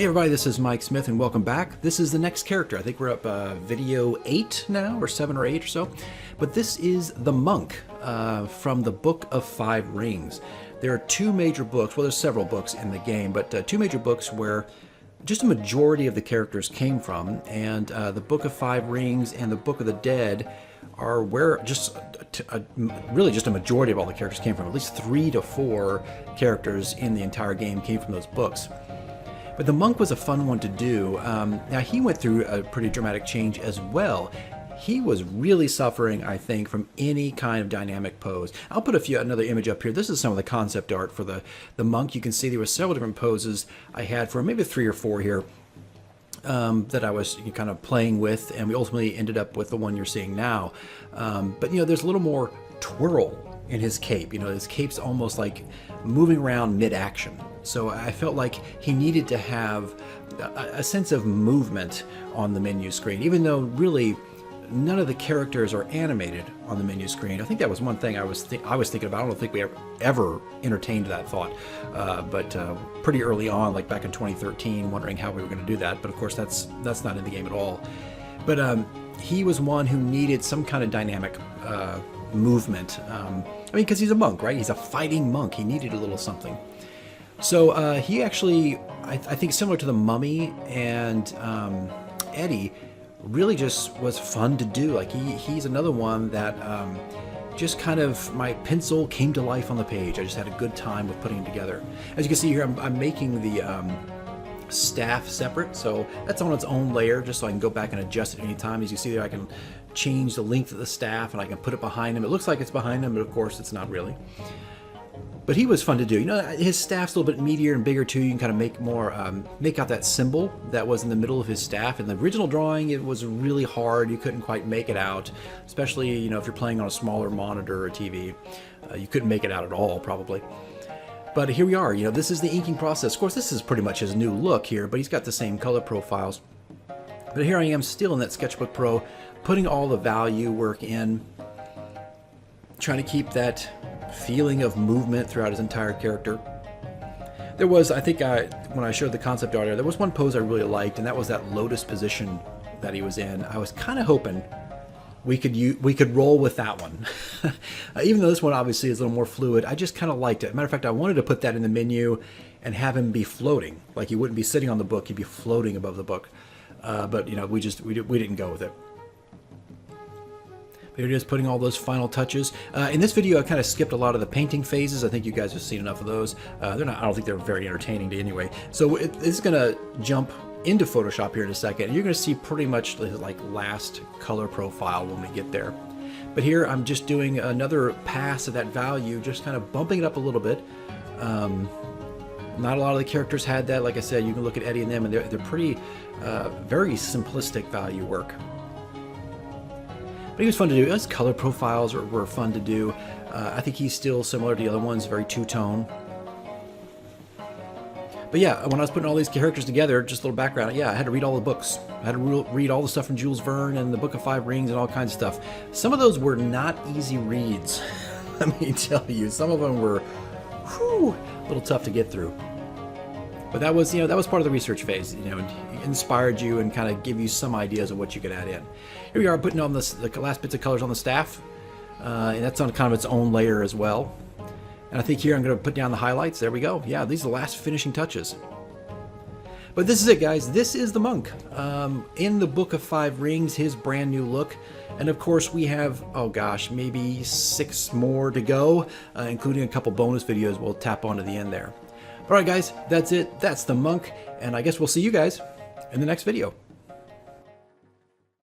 Hey everybody, this is Mike Smith and welcome back. This is the next character. I think we're up video 8 now, or 7 or 8 or so. But this is the monk from the Book of Five Rings. There are two major books, well there's several books in the game, but two major books where just a majority of the characters came from, and the Book of Five Rings and the Book of the Dead are where just really just a majority of all the characters came from. At least 3 to 4 characters in the entire game came from those books. But the monk was a fun one to do. Now he went through a pretty dramatic change as well. He was really suffering, I think, from any kind of dynamic pose. I'll put another image up here. This is some of the concept art for the monk. You can see there were several different poses I had for maybe 3 or 4 here that I was kind of playing with, and we ultimately ended up with the one you're seeing now. But you know, there's a little more twirl in his cape. You know, his cape's almost like moving around mid-action. So I felt like he needed to have a sense of movement on the menu screen, even though really none of the characters are animated on the menu screen. I think that was one thing I was thinking about. I don't think we ever entertained that thought, but pretty early on, like back in 2013, wondering how we were going to do that. But of course, that's not in the game at all. But he was one who needed some kind of dynamic movement. I mean, because he's a monk, right? He's a fighting monk. He needed a little something. So he actually, I think similar to the Mummy and Eddie, really just was fun to do. Like he's another one that just kind of, my pencil came to life on the page. I just had a good time with putting them together. As you can see here, I'm making the staff separate, so that's on its own layer, just so I can go back and adjust it anytime. As you see there, I can change the length of the staff and I can put it behind him. It looks like it's behind him, but of course it's not really. But he was fun to do. You know, his staff's a little bit meatier and bigger too. You can kind of make more, make out that symbol that was in the middle of his staff. In the original drawing, it was really hard. You couldn't quite make it out, especially, you know, if you're playing on a smaller monitor or TV. You couldn't make it out at all, probably. But here we are. You know, this is the inking process. Of course, this is pretty much his new look here, but he's got the same color profiles. But here I am still in that Sketchbook Pro, putting all the value work in, trying to keep that feeling of movement throughout his entire character. There was, I think when I showed the concept art, there was one pose I really liked, and that was that lotus position that he was in. I was kind of hoping we could roll with that one. Even though this one obviously is a little more fluid, I just kind of liked it. Matter of fact, I wanted to put that in the menu and have him be floating. Like he wouldn't be sitting on the book, he'd be floating above the book. But you know, we didn't go with it. Here it is, putting all those final touches. In this video, I kind of skipped a lot of the painting phases. I think you guys have seen enough of those. I don't think they're very entertaining to anyway. So it's going to jump into Photoshop here in a second. And you're going to see pretty much the like last color profile when we get there. But here I'm just doing another pass of that value, just kind of bumping it up a little bit. Not a lot of the characters had that. Like I said, you can look at Eddie and them, and they're pretty, very simplistic value work. But he was fun to do. His color profiles were fun to do. I think he's still similar to the other ones, very two-tone. But yeah, when I was putting all these characters together, just a little background, yeah, I had to read all the books. I had to read all the stuff from Jules Verne and the Book of Five Rings and all kinds of stuff. Some of those were not easy reads, let me tell you. Some of them were, whew, a little tough to get through. But that was, you know, that was part of the research phase, you know, it inspired you and kind of give you some ideas of what you could add in. Here we are putting on the last bits of colors on the staff, and that's on kind of its own layer as well. And I think here I'm going to put down the highlights. There we go. Yeah, these are the last finishing touches. But this is it, guys. This is the monk in the Book of Five Rings, his brand new look. And of course we have, oh gosh, maybe 6 more to go, including a couple bonus videos we'll tap onto the end there. Alright guys, that's it. That's the monk, and I guess we'll see you guys in the next video.